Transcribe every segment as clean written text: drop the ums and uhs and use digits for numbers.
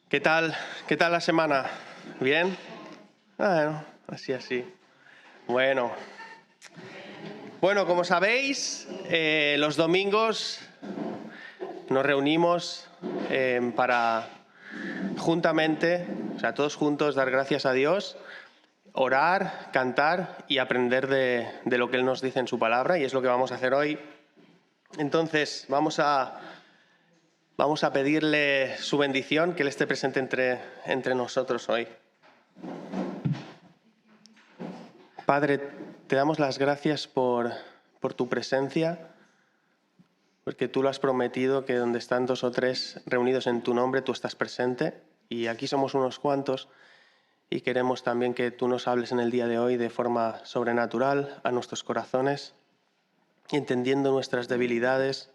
¿Qué tal? ¿Qué tal la semana? ¿Bien? Bueno, así. Bueno, como sabéis, los domingos nos reunimos para juntamente, o sea, todos juntos, dar gracias a Dios, orar, cantar y aprender de lo que Él nos dice en su palabra, y es lo que vamos a hacer hoy. Entonces, vamos a pedirle su bendición, que Él esté presente entre nosotros hoy. Padre, te damos las gracias por tu presencia, porque tú lo has prometido, que donde están 2 o 3 reunidos en tu nombre, tú estás presente, y aquí somos unos cuantos, y queremos también que tú nos hables en el día de hoy de forma sobrenatural a nuestros corazones, entendiendo nuestras debilidades,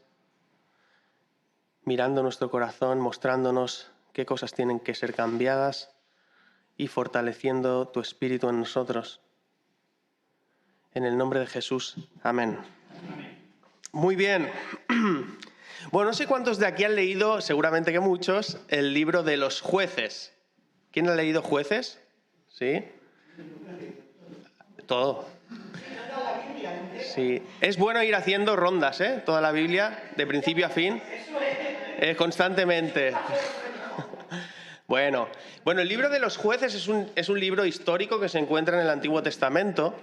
mirando nuestro corazón, mostrándonos qué cosas tienen que ser cambiadas y fortaleciendo tu espíritu en nosotros. En el nombre de Jesús. Amén. Muy bien. Bueno, no sé cuántos de aquí han leído, seguramente que muchos, el libro de los Jueces. ¿Quién ha leído Jueces? ¿Sí? Todo. Sí. Es bueno ir haciendo rondas, toda la Biblia, de principio a fin, constantemente. Bueno, el libro de los Jueces es un libro histórico que se encuentra en el Antiguo Testamento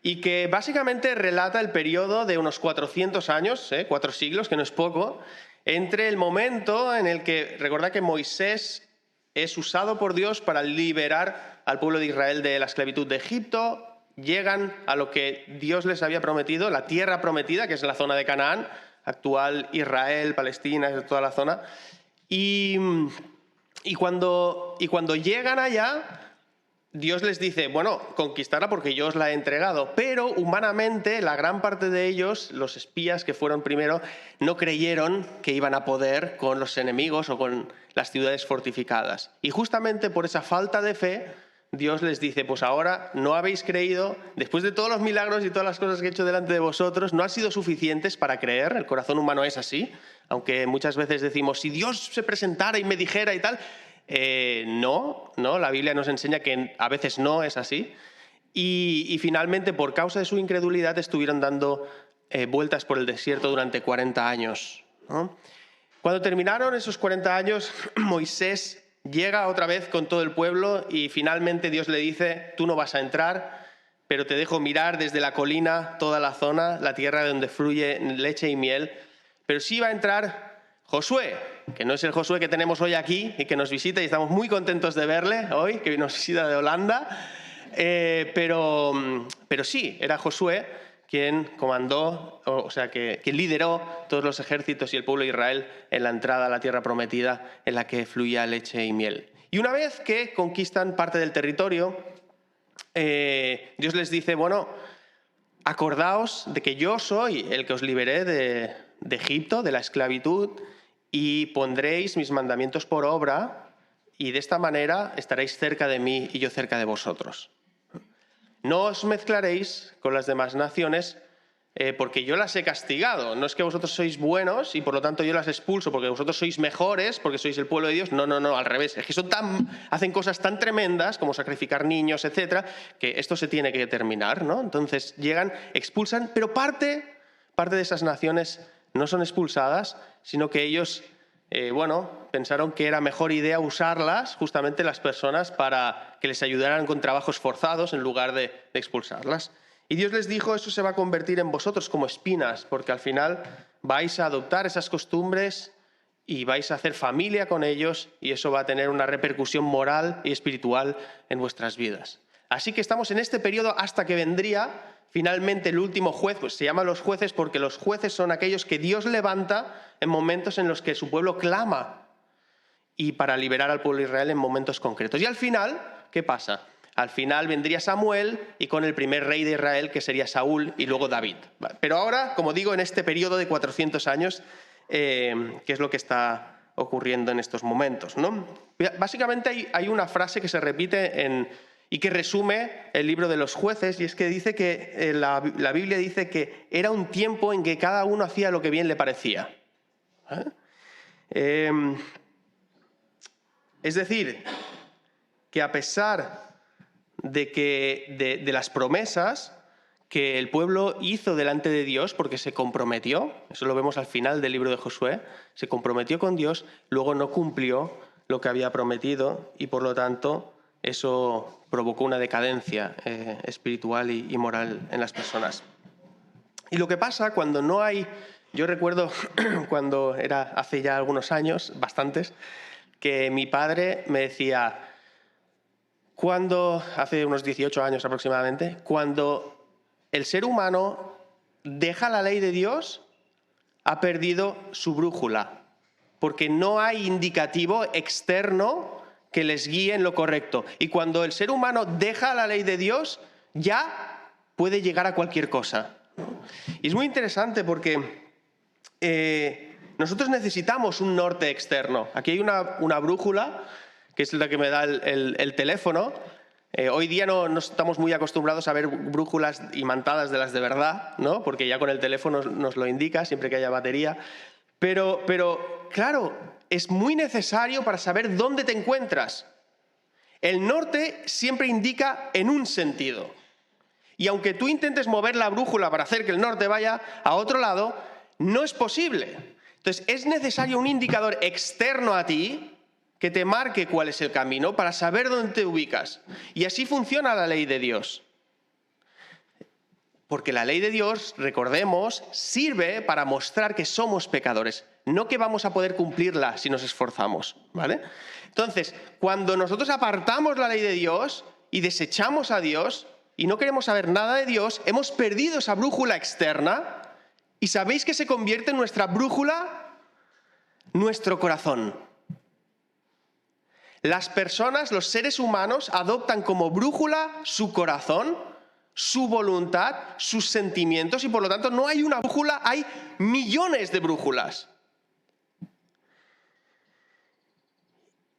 y que básicamente relata el periodo de unos 400 años, 4 siglos, que no es poco, entre el momento en el que, recordad que Moisés es usado por Dios para liberar al pueblo de Israel de la esclavitud de Egipto, llegan a lo que Dios les había prometido, la tierra prometida, que es la zona de Canaán, actual Israel, Palestina, toda la zona, y cuando llegan allá, Dios les dice, bueno, conquistarla porque yo os la he entregado, pero humanamente la gran parte de ellos, los espías que fueron primero, no creyeron que iban a poder con los enemigos o con las ciudades fortificadas. Y justamente por esa falta de fe, Dios les dice, pues ahora no habéis creído, después de todos los milagros y todas las cosas que he hecho delante de vosotros, no han sido suficientes para creer, el corazón humano es así, aunque muchas veces decimos, si Dios se presentara y me dijera y tal. No, la Biblia nos enseña que a veces no es así. Y finalmente, por causa de su incredulidad, estuvieron dando vueltas por el desierto durante 40 años, ¿no? Cuando terminaron esos 40 años, Moisés llega otra vez con todo el pueblo y finalmente Dios le dice, tú no vas a entrar, pero te dejo mirar desde la colina toda la zona, la tierra donde fluye leche y miel, pero sí va a entrar Josué, que no es el Josué que tenemos hoy aquí y que nos visita y estamos muy contentos de verle hoy, que nos visita de Holanda, pero sí, era Josué quien comandó, quien lideró todos los ejércitos y el pueblo de Israel en la entrada a la tierra prometida en la que fluía leche y miel. Y una vez que conquistan parte del territorio, Dios les dice, bueno, acordaos de que yo soy el que os liberé de Egipto, de la esclavitud, y pondréis mis mandamientos por obra, y de esta manera estaréis cerca de mí y yo cerca de vosotros. No os mezclaréis con las demás naciones porque yo las he castigado. No es que vosotros sois buenos y por lo tanto yo las expulso porque vosotros sois mejores, porque sois el pueblo de Dios. No, al revés. Es que hacen cosas tan tremendas como sacrificar niños, etcétera, que esto se tiene que terminar, ¿no? Entonces llegan, expulsan, pero parte de esas naciones no son expulsadas, sino que ellos pensaron que era mejor idea usarlas, justamente las personas, para que les ayudaran con trabajos forzados en lugar de expulsarlas. Y Dios les dijo, eso se va a convertir en vosotros como espinas, porque al final vais a adoptar esas costumbres y vais a hacer familia con ellos y eso va a tener una repercusión moral y espiritual en vuestras vidas. Así que estamos en este periodo hasta que vendría finalmente el último juez. Pues se llaman los jueces porque los jueces son aquellos que Dios levanta en momentos en los que su pueblo clama y para liberar al pueblo de Israel en momentos concretos. Y al final, ¿qué pasa? Al final vendría Samuel y con el primer rey de Israel, que sería Saúl, y luego David. Pero ahora, como digo, en este periodo de 400 años, ¿qué es lo que está ocurriendo en estos momentos, ¿no? Básicamente hay una frase que se repite y que resume el libro de los jueces, y es que dice que la Biblia dice que era un tiempo en que cada uno hacía lo que bien le parecía. Es decir, que a pesar de las promesas que el pueblo hizo delante de Dios, porque se comprometió, eso lo vemos al final del libro de Josué, se comprometió con Dios, luego no cumplió lo que había prometido y por lo tanto eso provocó una decadencia espiritual y moral en las personas. Y lo que pasa cuando no hay... Yo recuerdo cuando era hace ya algunos años, bastantes, que mi padre me decía, hace unos 18 años aproximadamente, cuando el ser humano deja la ley de Dios, ha perdido su brújula, porque no hay indicativo externo que les guíe en lo correcto. Y cuando el ser humano deja la ley de Dios, ya puede llegar a cualquier cosa. Y es muy interesante porque nosotros necesitamos un norte externo. Aquí hay una brújula, que es la que me da el teléfono. Hoy día no estamos muy acostumbrados a ver brújulas imantadas de las de verdad, ¿no? Porque ya con el teléfono nos lo indica, siempre que haya batería. Pero claro, es muy necesario para saber dónde te encuentras. El norte siempre indica en un sentido. Y aunque tú intentes mover la brújula para hacer que el norte vaya a otro lado, no es posible. Entonces, es necesario un indicador externo a ti que te marque cuál es el camino para saber dónde te ubicas. Y así funciona la ley de Dios. Porque la ley de Dios, recordemos, sirve para mostrar que somos pecadores, no que vamos a poder cumplirla si nos esforzamos, ¿vale? Entonces, cuando nosotros apartamos la ley de Dios y desechamos a Dios y no queremos saber nada de Dios, hemos perdido esa brújula externa y ¿sabéis que se convierte en nuestra brújula? Nuestro corazón. Las personas, los seres humanos, adoptan como brújula su corazón, su voluntad, sus sentimientos y por lo tanto no hay una brújula, hay millones de brújulas.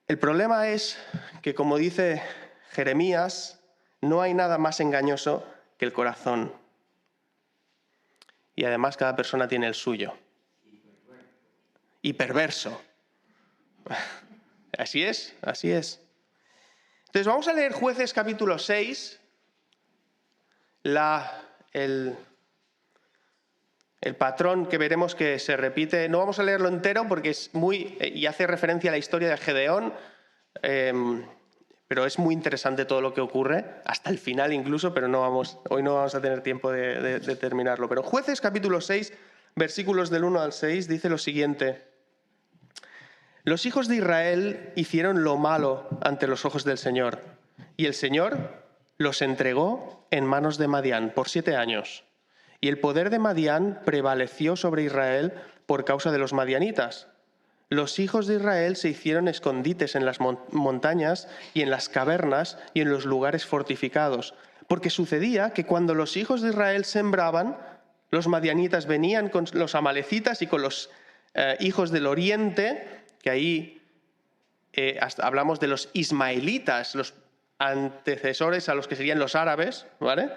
El problema es que, como dice Jeremías, no hay nada más engañoso que el corazón. Y además cada persona tiene el suyo. Y perverso. Así es, así es. Entonces vamos a leer Jueces capítulo 6, el patrón que veremos que se repite. No vamos a leerlo entero porque es y hace referencia a la historia de Gedeón, pero es muy interesante todo lo que ocurre, hasta el final incluso, pero hoy no vamos a tener tiempo de terminarlo. Pero Jueces capítulo 6, versículos del 1 al 6, dice lo siguiente. Los hijos de Israel hicieron lo malo ante los ojos del Señor, y el Señor los entregó en manos de Madián por 7 años. Y el poder de Madián prevaleció sobre Israel por causa de los madianitas. Los hijos de Israel se hicieron escondites en las montañas y en las cavernas y en los lugares fortificados, porque sucedía que cuando los hijos de Israel sembraban, los madianitas venían con los amalecitas y con los hijos del oriente, que ahí hablamos de los ismaelitas, los antecesores a los que serían los árabes, ¿vale?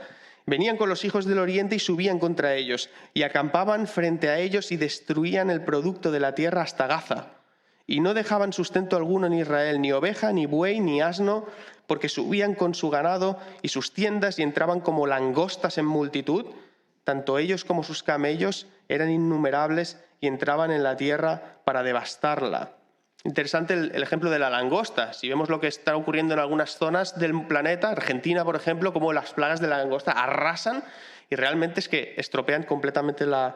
Venían con los hijos del oriente y subían contra ellos, y acampaban frente a ellos y destruían el producto de la tierra hasta Gaza. Y no dejaban sustento alguno en Israel, ni oveja, ni buey, ni asno, porque subían con su ganado y sus tiendas y entraban como langostas en multitud. Tanto ellos como sus camellos eran innumerables y entraban en la tierra para devastarla. Interesante el ejemplo de la langosta. Si vemos lo que está ocurriendo en algunas zonas del planeta, Argentina, por ejemplo, cómo las plagas de la langosta arrasan y realmente es que estropean completamente la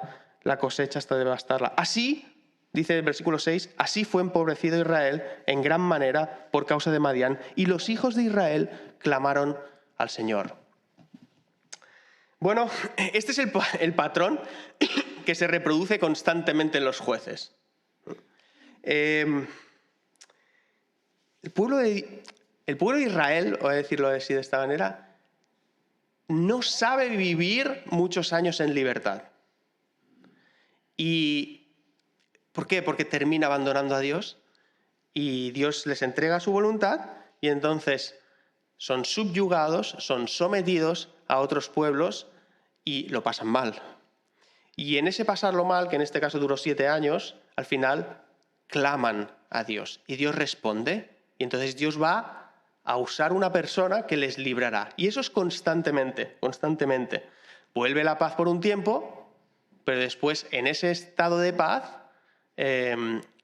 cosecha hasta devastarla. Así, dice el versículo 6, así fue empobrecido Israel en gran manera por causa de Madián, y los hijos de Israel clamaron al Señor. Bueno, este es el patrón que se reproduce constantemente en los jueces. El pueblo de Israel, voy a decirlo así de esta manera, no sabe vivir muchos años en libertad. ¿Y por qué? Porque termina abandonando a Dios y Dios les entrega su voluntad y entonces son subyugados, son sometidos a otros pueblos y lo pasan mal. Y en ese pasarlo mal, que en este caso duró 7 años, al final claman a Dios y Dios responde Y entonces Dios va a usar una persona que les librará. Y eso es constantemente, constantemente. Vuelve la paz por un tiempo, pero después en ese estado de paz,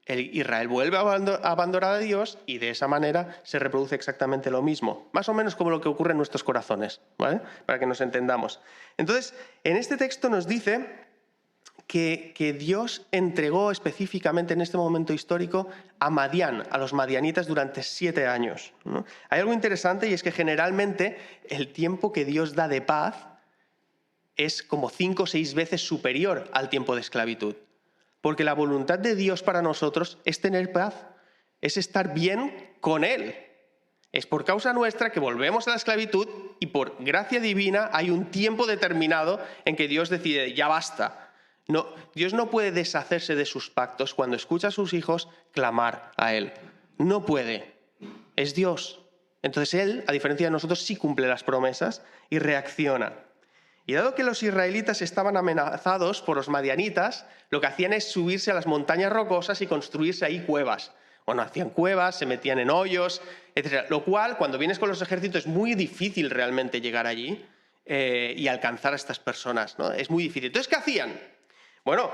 Israel vuelve a abandonar a Dios y de esa manera se reproduce exactamente lo mismo. Más o menos como lo que ocurre en nuestros corazones, ¿vale? Para que nos entendamos. Entonces, en este texto nos dice que Dios entregó específicamente en este momento histórico a Madián, a los madianitas, durante 7 años, ¿no? Hay algo interesante y es que generalmente el tiempo que Dios da de paz es como 5 o 6 veces superior al tiempo de esclavitud. Porque la voluntad de Dios para nosotros es tener paz, es estar bien con Él. Es por causa nuestra que volvemos a la esclavitud y por gracia divina hay un tiempo determinado en que Dios decide, ya basta. No, Dios no puede deshacerse de sus pactos cuando escucha a sus hijos clamar a Él. No puede. Es Dios. Entonces Él, a diferencia de nosotros, sí cumple las promesas y reacciona. Y dado que los israelitas estaban amenazados por los madianitas, lo que hacían es subirse a las montañas rocosas y construirse ahí cuevas. Bueno, hacían cuevas, se metían en hoyos, etc. Lo cual, cuando vienes con los ejércitos, es muy difícil realmente llegar allí y alcanzar a estas personas, ¿no? Es muy difícil. Entonces, ¿qué hacían? Bueno,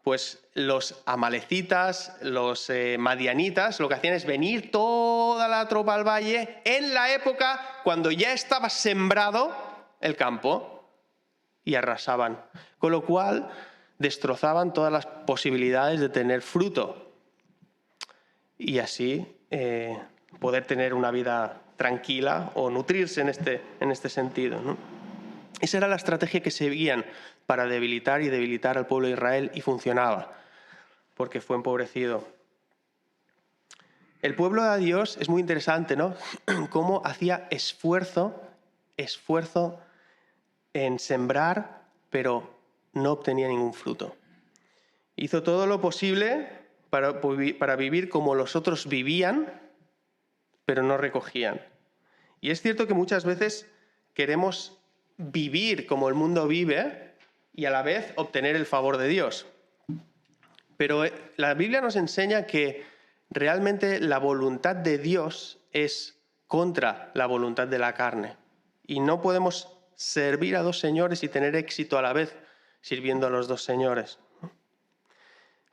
pues los amalecitas, los madianitas, lo que hacían es venir toda la tropa al valle en la época cuando ya estaba sembrado el campo y arrasaban. Con lo cual, destrozaban todas las posibilidades de tener fruto y así poder tener una vida tranquila o nutrirse en este sentido, ¿no? Esa era la estrategia que seguían para debilitar al pueblo de Israel y funcionaba, porque fue empobrecido. El pueblo de Dios es muy interesante, ¿no? Cómo hacía esfuerzo en sembrar, pero no obtenía ningún fruto. Hizo todo lo posible para vivir como los otros vivían, pero no recogían. Y es cierto que muchas veces queremos vivir como el mundo vive y a la vez obtener el favor de Dios. Pero la Biblia nos enseña que realmente la voluntad de Dios es contra la voluntad de la carne. Y no podemos servir a 2 señores y tener éxito a la vez sirviendo a los 2 señores.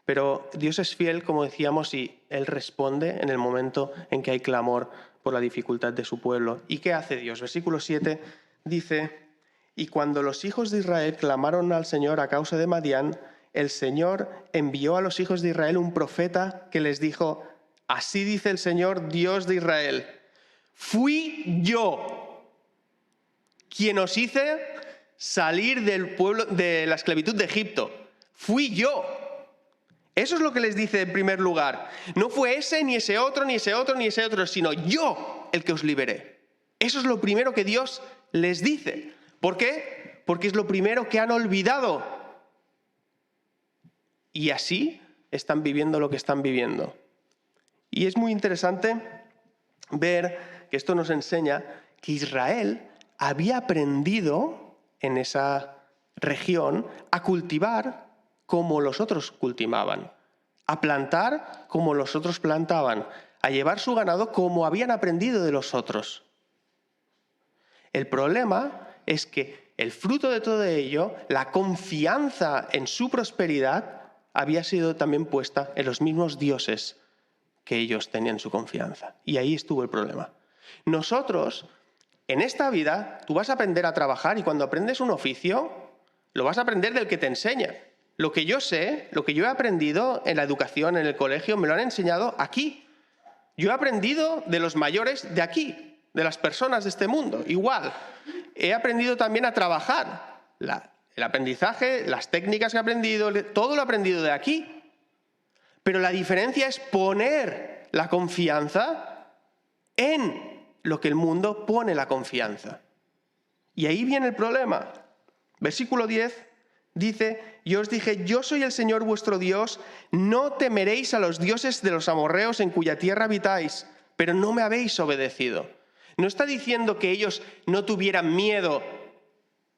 Pero Dios es fiel, como decíamos, y Él responde en el momento en que hay clamor por la dificultad de su pueblo. ¿Y qué hace Dios? Versículo 7 dice: y cuando los hijos de Israel clamaron al Señor a causa de Madián, el Señor envió a los hijos de Israel un profeta que les dijo: así dice el Señor, Dios de Israel, fui yo quien os hice salir del pueblo de la esclavitud de Egipto. Fui yo. Eso es lo que les dice en primer lugar. No fue ese, ni ese otro, ni ese otro, ni ese otro, sino yo el que os liberé. Eso es lo primero que Dios les dice. ¿Por qué? Porque es lo primero que han olvidado. Y así están viviendo lo que están viviendo. Y es muy interesante ver que esto nos enseña que Israel había aprendido en esa región a cultivar como los otros cultivaban, a plantar como los otros plantaban, a llevar su ganado como habían aprendido de los otros. El problema es que el fruto de todo ello, la confianza en su prosperidad, había sido también puesta en los mismos dioses que ellos tenían su confianza. Y ahí estuvo el problema. Nosotros, en esta vida, tú vas a aprender a trabajar y cuando aprendes un oficio, lo vas a aprender del que te enseña. Lo que yo sé, lo que yo he aprendido en la educación, en el colegio, me lo han enseñado aquí. Yo he aprendido de los mayores de aquí, de las personas de este mundo. Igual, he aprendido también a trabajar. El aprendizaje, las técnicas que he aprendido, todo lo he aprendido de aquí. Pero la diferencia es poner la confianza en lo que el mundo pone la confianza. Y ahí viene el problema. Versículo 10 dice: yo os dije, yo soy el Señor vuestro Dios, no temeréis a los dioses de los amorreos en cuya tierra habitáis, pero no me habéis obedecido. No está diciendo que ellos no tuvieran miedo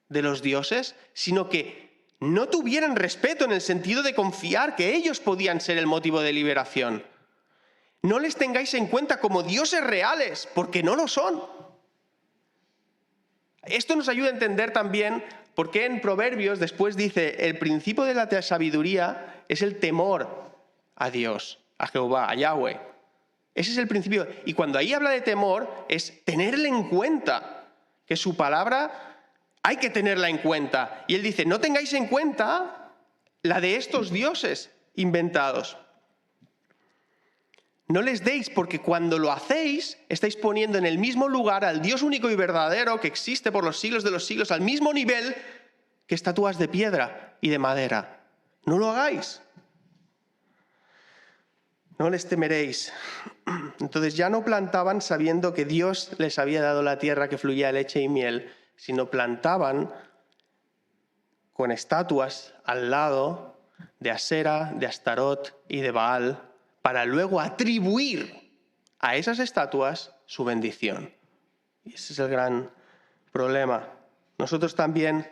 de los dioses, sino que no tuvieran respeto en el sentido de confiar que ellos podían ser el motivo de liberación. No les tengáis en cuenta como dioses reales, porque no lo son. Esto nos ayuda a entender también por qué en Proverbios después dice, el principio de la sabiduría es el temor a Dios, a Jehová, a Yahweh. Ese es el principio. Y cuando ahí habla de temor, es tenerle en cuenta, que su palabra hay que tenerla en cuenta. Y él dice, no tengáis en cuenta la de estos dioses inventados. No les deis, porque cuando lo hacéis, estáis poniendo en el mismo lugar al Dios único y verdadero que existe por los siglos de los siglos, al mismo nivel que estatuas de piedra y de madera. No lo hagáis. No les temeréis. Entonces ya no plantaban sabiendo que Dios les había dado la tierra que fluía leche y miel, sino plantaban con estatuas al lado de Asera, de Astarot y de Baal, para luego atribuir a esas estatuas su bendición. Y ese es el gran problema. Nosotros también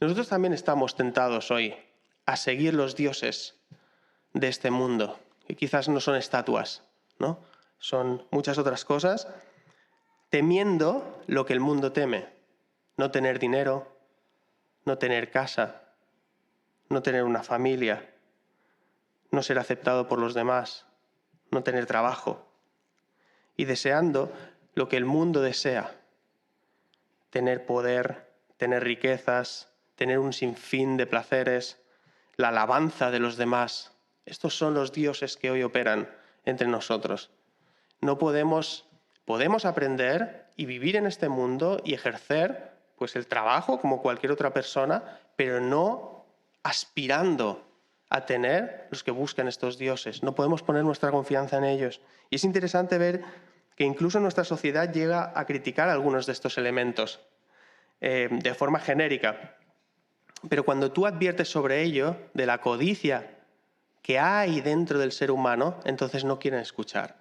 estamos tentados hoy a seguir los dioses de este mundo, que quizás no son estatuas, ¿no? Son muchas otras cosas, temiendo lo que el mundo teme. No tener dinero, no tener casa, no tener una familia, no ser aceptado por los demás, no tener trabajo, y deseando lo que el mundo desea, tener poder, tener riquezas, tener un sinfín de placeres, la alabanza de los demás. Estos son los dioses que hoy operan entre nosotros. No podemos aprender y vivir en este mundo y ejercer pues el trabajo como cualquier otra persona, pero no aspirando a tener los que buscan estos dioses. No podemos poner nuestra confianza en ellos. Y es interesante ver que incluso nuestra sociedad llega a criticar algunos de estos elementos de forma genérica. Pero cuando tú adviertes sobre ello, de la codicia que hay dentro del ser humano, entonces no quieren escuchar.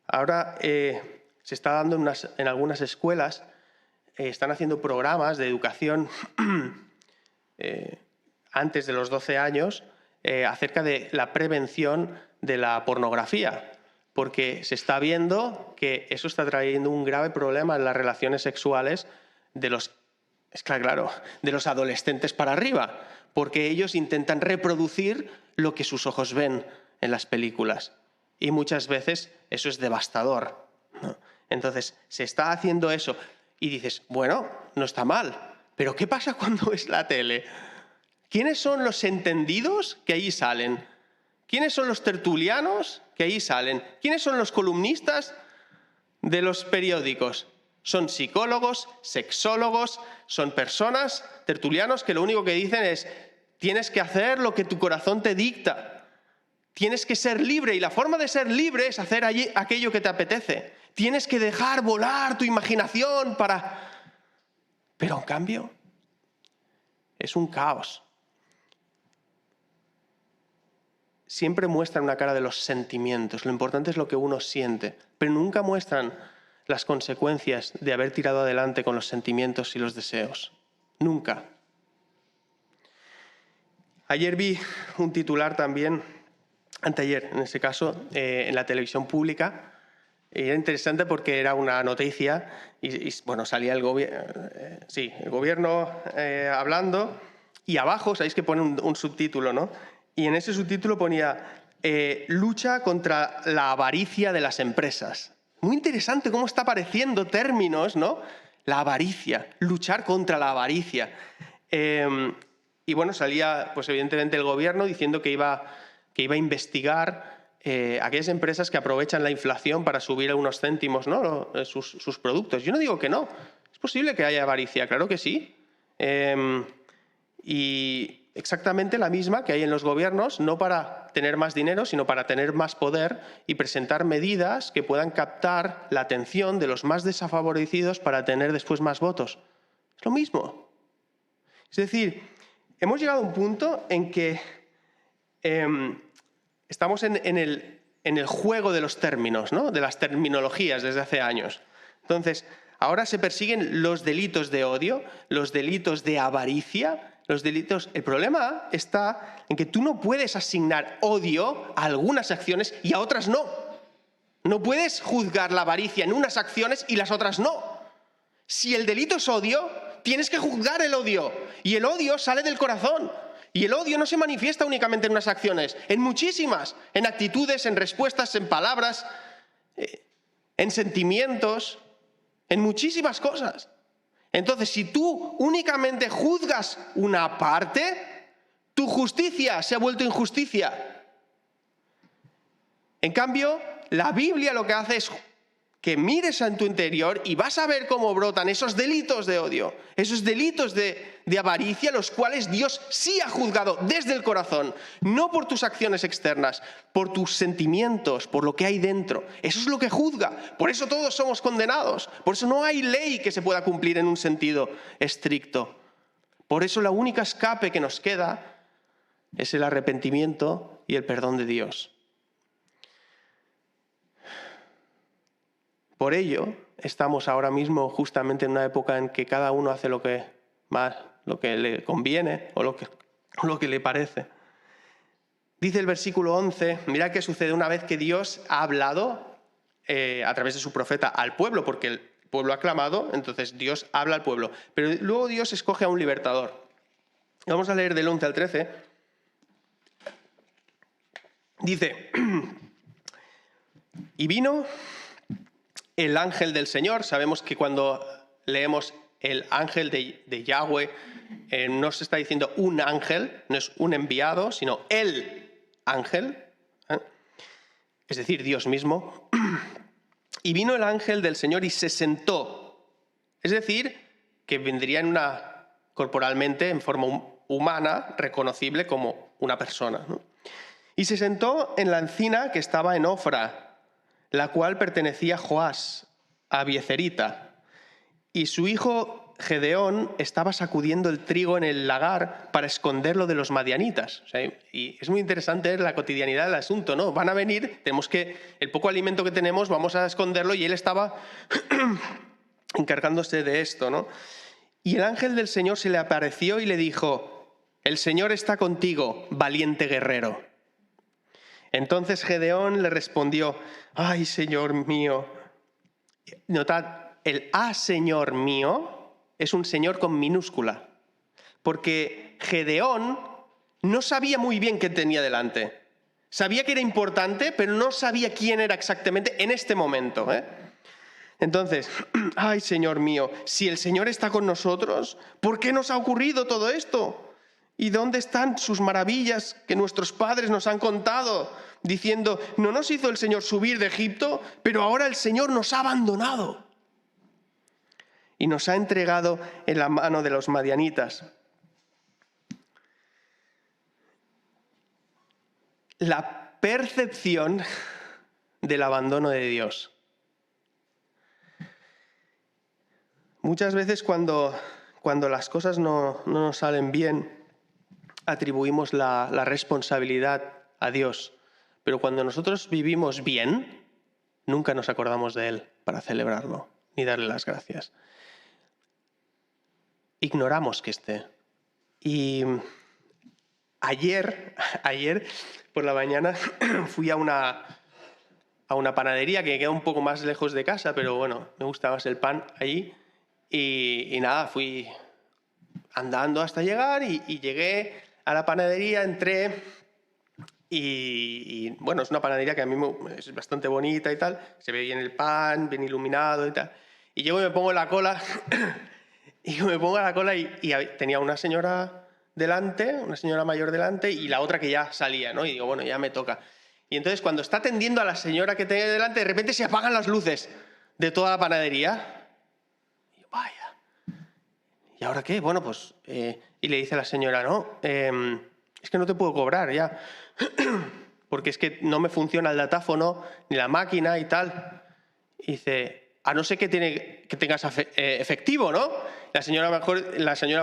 Ahora se está dando en algunas escuelas, están haciendo programas de educación antes de los 12 años acerca de la prevención de la pornografía, porque se está viendo que eso está trayendo un grave problema en las relaciones sexuales de los adolescentes para arriba, porque ellos intentan reproducir lo que sus ojos ven en las películas. Y muchas veces eso es devastador, ¿no? Entonces, se está haciendo eso y dices, bueno, no está mal, pero ¿qué pasa cuando ves la tele? ¿Quiénes son los entendidos que ahí salen? ¿Quiénes son los tertulianos que ahí salen? ¿Quiénes son los columnistas de los periódicos? Son psicólogos, sexólogos, son personas, tertulianos, que lo único que dicen es tienes que hacer lo que tu corazón te dicta. Tienes que ser libre y la forma de ser libre es hacer aquello que te apetece. Tienes que dejar volar tu imaginación para... Pero en cambio es un caos. Siempre muestran una cara de los sentimientos. Lo importante es lo que uno siente, pero nunca muestran las consecuencias de haber tirado adelante con los sentimientos y los deseos. Nunca. Ayer vi un titular también, anteayer en ese caso, en la televisión pública. Era interesante porque era una noticia y bueno, salía el gobierno hablando y abajo, sabéis que pone un subtítulo, ¿no? Y en ese subtítulo ponía lucha contra la avaricia de las empresas. Muy interesante cómo está apareciendo términos, ¿no? La avaricia, luchar contra la avaricia. Y bueno, salía pues evidentemente el gobierno diciendo que iba a investigar aquellas empresas que aprovechan la inflación para subir unos céntimos, ¿no? sus productos. Yo no digo que no. Es posible que haya avaricia, claro que sí. Y exactamente la misma que hay en los gobiernos, no para tener más dinero, sino para tener más poder y presentar medidas que puedan captar la atención de los más desfavorecidos para tener después más votos. Es lo mismo. Es decir, hemos llegado a un punto en que estamos en el juego de los términos, ¿no? De las terminologías desde hace años. Entonces, ahora se persiguen los delitos de odio, los delitos de avaricia, los delitos... El problema está en que tú no puedes asignar odio a algunas acciones y a otras no. No puedes juzgar la avaricia en unas acciones y las otras no. Si el delito es odio, tienes que juzgar el odio. Y el odio sale del corazón. Y el odio no se manifiesta únicamente en unas acciones, en muchísimas, en actitudes, en respuestas, en palabras, en sentimientos, en muchísimas cosas. Entonces, si tú únicamente juzgas una parte, tu justicia se ha vuelto injusticia. En cambio, la Biblia lo que hace es que mires en tu interior y vas a ver cómo brotan esos delitos de odio, esos delitos de avaricia, los cuales Dios sí ha juzgado desde el corazón, no por tus acciones externas, por tus sentimientos, por lo que hay dentro. Eso es lo que juzga. Por eso todos somos condenados. Por eso no hay ley que se pueda cumplir en un sentido estricto. Por eso la única escape que nos queda es el arrepentimiento y el perdón de Dios. Por ello, estamos ahora mismo justamente en una época en que cada uno hace lo que le conviene o lo que le parece. Dice el versículo 11, mira qué sucede una vez que Dios ha hablado a través de su profeta al pueblo, porque el pueblo ha clamado, entonces Dios habla al pueblo. Pero luego Dios escoge a un libertador. Vamos a leer del 11 al 13. Dice, y vino el ángel del Señor. Sabemos que cuando leemos el ángel de Yahweh, no se está diciendo un ángel, no es un enviado, sino el ángel, es decir, Dios mismo. Y vino el ángel del Señor y se sentó, es decir, que vendría corporalmente en forma humana, reconocible como una persona, ¿no? Y se sentó en la encina que estaba en Ofra, la cual pertenecía a Joás, abiezerita, y su hijo Gedeón estaba sacudiendo el trigo en el lagar para esconderlo de los madianitas. O sea, y es muy interesante la cotidianidad del asunto, ¿no? Van a venir, el poco alimento que tenemos, vamos a esconderlo, y él estaba encargándose de esto, ¿no? Y el ángel del Señor se le apareció y le dijo, el Señor está contigo, valiente guerrero. Entonces Gedeón le respondió, ay, Señor mío. Notad, el Señor mío es un Señor con minúscula, porque Gedeón no sabía muy bien qué tenía delante. Sabía que era importante, pero no sabía quién era exactamente en este momento, Entonces, ay, Señor mío, si el Señor está con nosotros, ¿por qué nos ha ocurrido todo esto? ¿Y dónde están sus maravillas que nuestros padres nos han contado? Diciendo, no nos hizo el Señor subir de Egipto, pero ahora el Señor nos ha abandonado y nos ha entregado en la mano de los madianitas. La percepción del abandono de Dios. Muchas veces cuando las cosas no nos salen bien, atribuimos la responsabilidad a Dios. Pero cuando nosotros vivimos bien, nunca nos acordamos de Él para celebrarlo, ni darle las gracias. Ignoramos que esté. Y ayer por la mañana fui a una panadería que queda un poco más lejos de casa, pero bueno, me gusta más el pan allí. Y nada, fui andando hasta llegar y llegué a la panadería, entré y bueno, es una panadería que a mí es bastante bonita y tal, se ve bien el pan, bien iluminado y tal. Y llego y me pongo en la cola y tenía una señora delante, una señora mayor delante y la otra que ya salía, ¿no? Y digo, bueno, ya me toca. Y entonces cuando está atendiendo a la señora que tenía delante, de repente se apagan las luces de toda la panadería. Y yo, vaya. ¿Y ahora qué? Bueno, pues... y le dice a la señora, no, es que no te puedo cobrar ya, porque es que no me funciona el datáfono, ni la máquina y tal. Y dice, a no ser que tengas efectivo, ¿no? La señora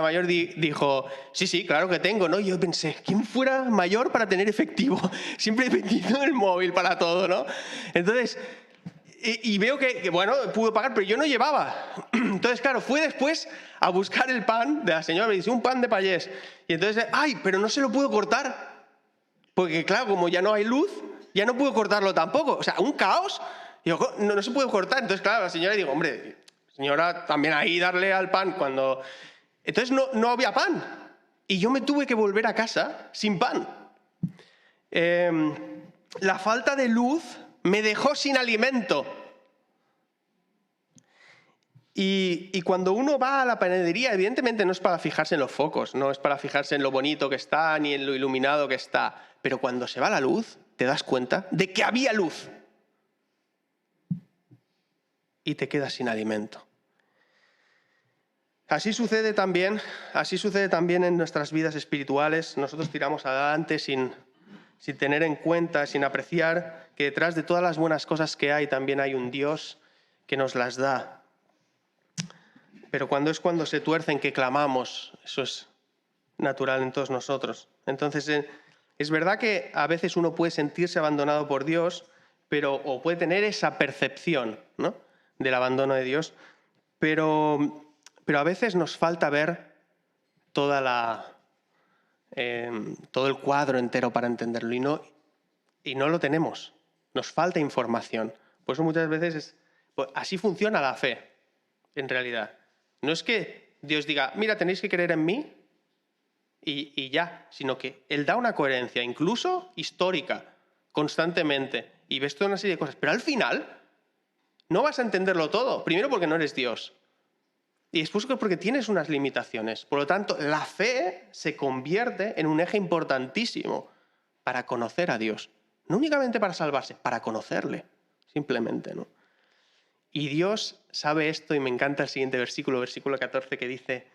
mayor dijo, sí, claro que tengo, ¿no? Y yo pensé, ¿quién fuera mayor para tener efectivo? Siempre he vendido el móvil para todo, ¿no? Entonces... Y veo que, bueno, pudo pagar, pero yo no llevaba. Entonces, claro, fui después a buscar el pan de la señora, me dice, un pan de payés. Y entonces, pero no se lo puedo cortar. Porque, claro, como ya no hay luz, ya no puedo cortarlo tampoco. O sea, un caos. Y digo, no se puede cortar. Entonces, claro, la señora, digo, hombre, señora, también ahí darle al pan cuando... Entonces no había pan. Y yo me tuve que volver a casa sin pan. La falta de luz me dejó sin alimento. Y cuando uno va a la panadería, evidentemente no es para fijarse en los focos, no es para fijarse en lo bonito que está ni en lo iluminado que está. Pero cuando se va la luz, te das cuenta de que había luz. Y te quedas sin alimento. Así sucede también en nuestras vidas espirituales. Nosotros tiramos adelante sin tener en cuenta, sin apreciar que detrás de todas las buenas cosas que hay también hay un Dios que nos las da. Pero cuando se tuercen que clamamos, eso es natural en todos nosotros. Entonces, es verdad que a veces uno puede sentirse abandonado por Dios, o puede tener esa percepción, ¿no?, del abandono de Dios, pero a veces nos falta ver todo el cuadro entero para entenderlo y no lo tenemos. Nos falta información. Por eso muchas veces pues así funciona la fe, en realidad. No es que Dios diga, mira, tenéis que creer en mí y ya, sino que Él da una coherencia, incluso histórica, constantemente, y ves toda una serie de cosas. Pero al final no vas a entenderlo todo. Primero porque no eres Dios. Y después porque tienes unas limitaciones. Por lo tanto, la fe se convierte en un eje importantísimo para conocer a Dios. No únicamente para salvarse, para conocerle, simplemente, ¿no? Y Dios sabe esto, y me encanta el siguiente versículo 14, que dice...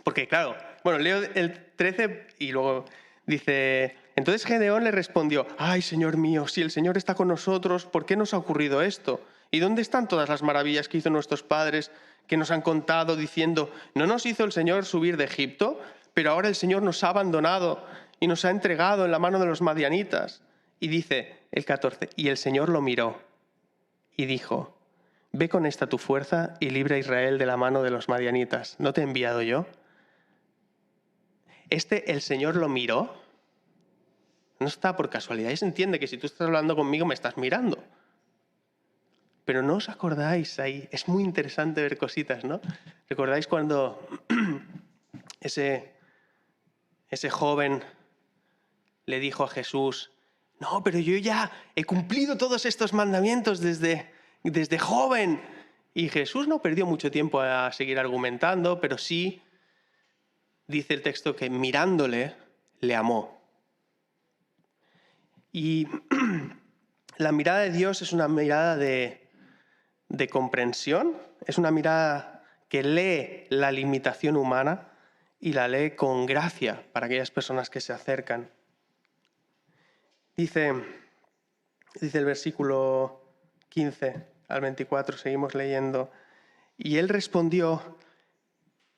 Porque, claro, bueno, leo el 13 y luego dice... Entonces Gedeón le respondió, «Ay, Señor mío, si el Señor está con nosotros, ¿por qué nos ha ocurrido esto? ¿Y dónde están todas las maravillas que hizo nuestros padres, que nos han contado diciendo, ¿no nos hizo el Señor subir de Egipto? Pero ahora el Señor nos ha abandonado y nos ha entregado en la mano de los madianitas». Y dice el 14, «Y el Señor lo miró y dijo, ve con esta tu fuerza y libra a Israel de la mano de los madianitas. ¿No te he enviado yo?» El Señor lo miró. No está por casualidad. Se entiende que si tú estás hablando conmigo me estás mirando. Pero no os acordáis ahí. Es muy interesante ver cositas, ¿no? ¿Recordáis cuando ese joven le dijo a Jesús, «No, pero yo ya he cumplido todos estos mandamientos desde joven»? Y Jesús no perdió mucho tiempo a seguir argumentando, pero sí dice el texto que mirándole le amó. Y la mirada de Dios es una mirada de comprensión, es una mirada que lee la limitación humana y la lee con gracia para aquellas personas que se acercan. Dice el versículo 15 al 24, seguimos leyendo. Y él respondió,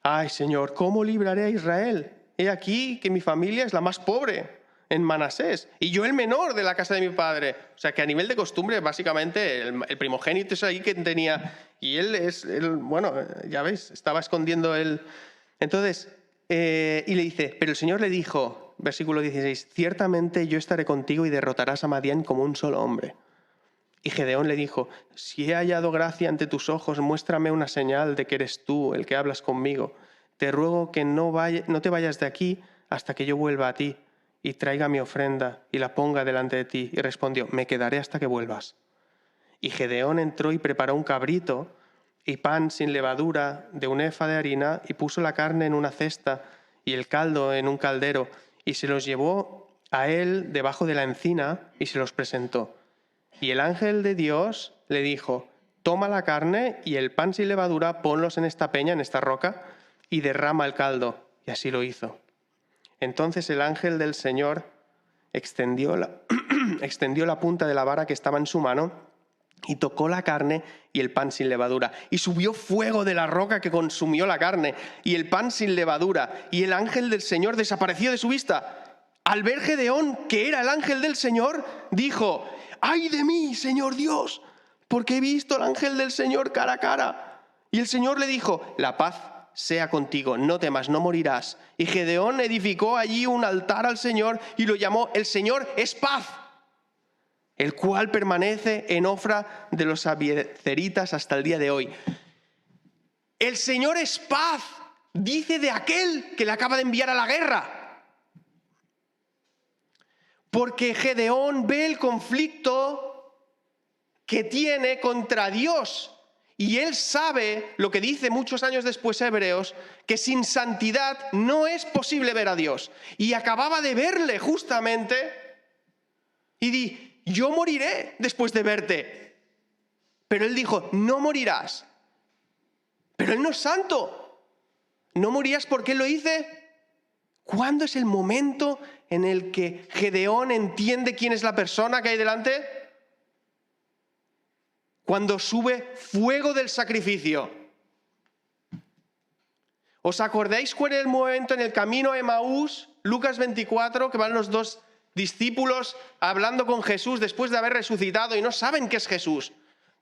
«Ay, Señor, ¿cómo libraré a Israel? He aquí que mi familia es la más pobre en Manasés, y yo el menor de la casa de mi padre». O sea, que a nivel de costumbre, básicamente, el primogénito es ahí que tenía, y bueno, ya veis, estaba escondiendo él. Entonces, y le dice, pero el Señor le dijo, versículo 16, «Ciertamente yo estaré contigo y derrotarás a Madián como un solo hombre». Y Gedeón le dijo, «Si he hallado gracia ante tus ojos, muéstrame una señal de que eres tú el que hablas conmigo. Te ruego que no te vayas de aquí hasta que yo vuelva a ti y traiga mi ofrenda y la ponga delante de ti». Y respondió, «Me quedaré hasta que vuelvas». Y Gedeón entró y preparó un cabrito y pan sin levadura de un efa de harina, y puso la carne en una cesta y el caldo en un caldero, y se los llevó a él debajo de la encina y se los presentó. Y el ángel de Dios le dijo, «Toma la carne y el pan sin levadura, ponlos en esta peña, en esta roca, y derrama el caldo». Y así lo hizo. Entonces el ángel del Señor extendió la punta de la vara que estaba en su mano y tocó la carne y el pan sin levadura. Y subió fuego de la roca que consumió la carne y el pan sin levadura. Y el ángel del Señor desapareció de su vista. Al ver Gedeón que era el ángel del Señor, dijo, «¡Ay de mí, Señor Dios! Porque he visto al ángel del Señor cara a cara». Y el Señor le dijo, «La paz sea contigo, no temas, no morirás». Y Gedeón edificó allí un altar al Señor y lo llamó «El Señor es paz». el cual permanece en Ofra de los abiezeritas hasta el día de hoy. El Señor es paz, dice de aquel que le acaba de enviar a la guerra. Porque Gedeón ve el conflicto que tiene contra Dios. Y él sabe, lo que dice muchos años después Hebreos, que sin santidad no es posible ver a Dios. Y acababa de verle justamente y di, yo moriré después de verte. Pero él dijo, no morirás. Pero él no es santo. ¿No morirás porque él lo dice? ¿Cuándo es el momento en el que Gedeón entiende quién es la persona que hay delante? Cuando sube fuego del sacrificio. ¿Os acordáis cuál es el momento en el camino a Emaús, Lucas 24, que van los dos discípulos hablando con Jesús después de haber resucitado y no saben qué es Jesús?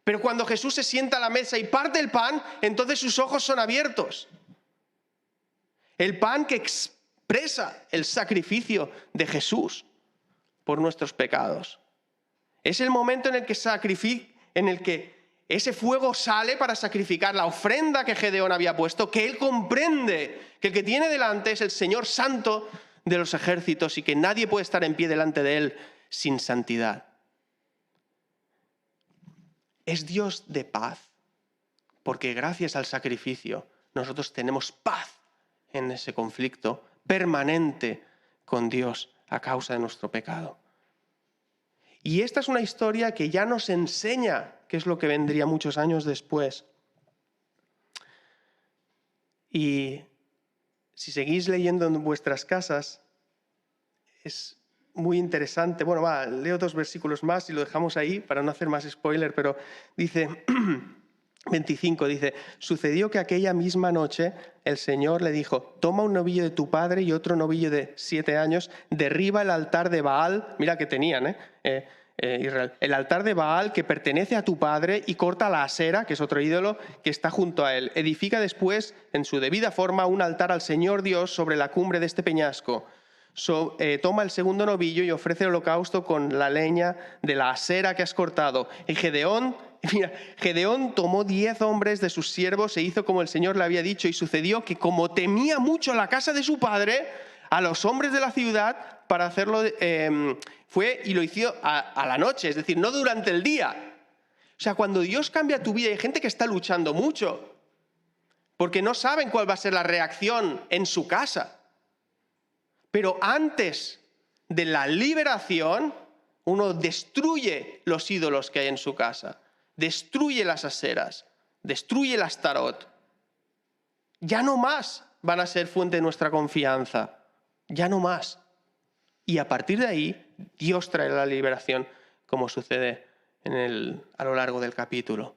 Pero cuando Jesús se sienta a la mesa y parte el pan, entonces sus ojos son abiertos. El pan que expresa el sacrificio de Jesús por nuestros pecados. Es el momento en el que ese fuego sale para sacrificar la ofrenda que Gedeón había puesto, que él comprende que el que tiene delante es el Señor Santo de los ejércitos y que nadie puede estar en pie delante de él sin santidad. Es Dios de paz, porque gracias al sacrificio nosotros tenemos paz en ese conflicto permanente con Dios a causa de nuestro pecado. Y esta es una historia que ya nos enseña qué es lo que vendría muchos años después. Y si seguís leyendo en vuestras casas, es muy interesante. Bueno, leo 2 versículos más y lo dejamos ahí para no hacer más spoiler, pero dice, 25, dice, sucedió que aquella misma noche el Señor le dijo, toma un novillo de tu padre y otro novillo de 7 años, derriba el altar de Baal, mira que tenían, Israel, el altar de Baal que pertenece a tu padre y corta la Asera, que es otro ídolo, que está junto a él. Edifica después, en su debida forma, un altar al Señor Dios sobre la cumbre de este peñasco. Toma el segundo novillo y ofrece el holocausto con la leña de la Asera que has cortado. Y Gedeón tomó 10 hombres de sus siervos e hizo como el Señor le había dicho. Y sucedió que como temía mucho la casa de su padre, a los hombres de la ciudad para hacerlo, fue y lo hizo a la noche, es decir, no durante el día. O sea, cuando Dios cambia tu vida, hay gente que está luchando mucho porque no saben cuál va a ser la reacción en su casa. Pero antes de la liberación, uno destruye los ídolos que hay en su casa, destruye las aseras, destruye las tarot. Ya no más van a ser fuente de nuestra confianza, ya no más. Y a partir de ahí, Dios traerá la liberación, como sucede a lo largo del capítulo.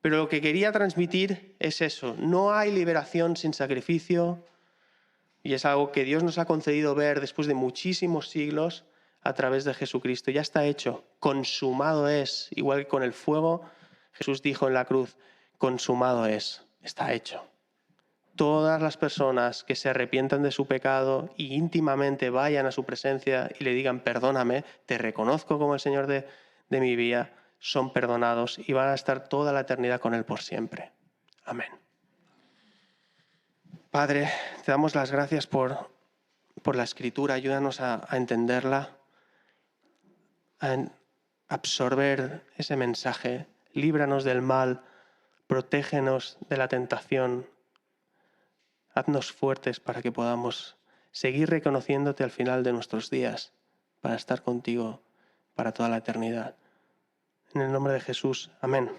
Pero lo que quería transmitir es eso, no hay liberación sin sacrificio. Y es algo que Dios nos ha concedido ver después de muchísimos siglos a través de Jesucristo. Ya está hecho, consumado es. Igual que con el fuego, Jesús dijo en la cruz, consumado es, está hecho. Todas las personas que se arrepientan de su pecado y íntimamente vayan a su presencia y le digan, perdóname, te reconozco como el Señor de mi vida, son perdonados y van a estar toda la eternidad con Él por siempre. Amén. Padre, te damos las gracias por la Escritura. Ayúdanos a entenderla, a absorber ese mensaje. Líbranos del mal, protégenos de la tentación. Haznos fuertes para que podamos seguir reconociéndote al final de nuestros días, para estar contigo para toda la eternidad. En el nombre de Jesús. Amén.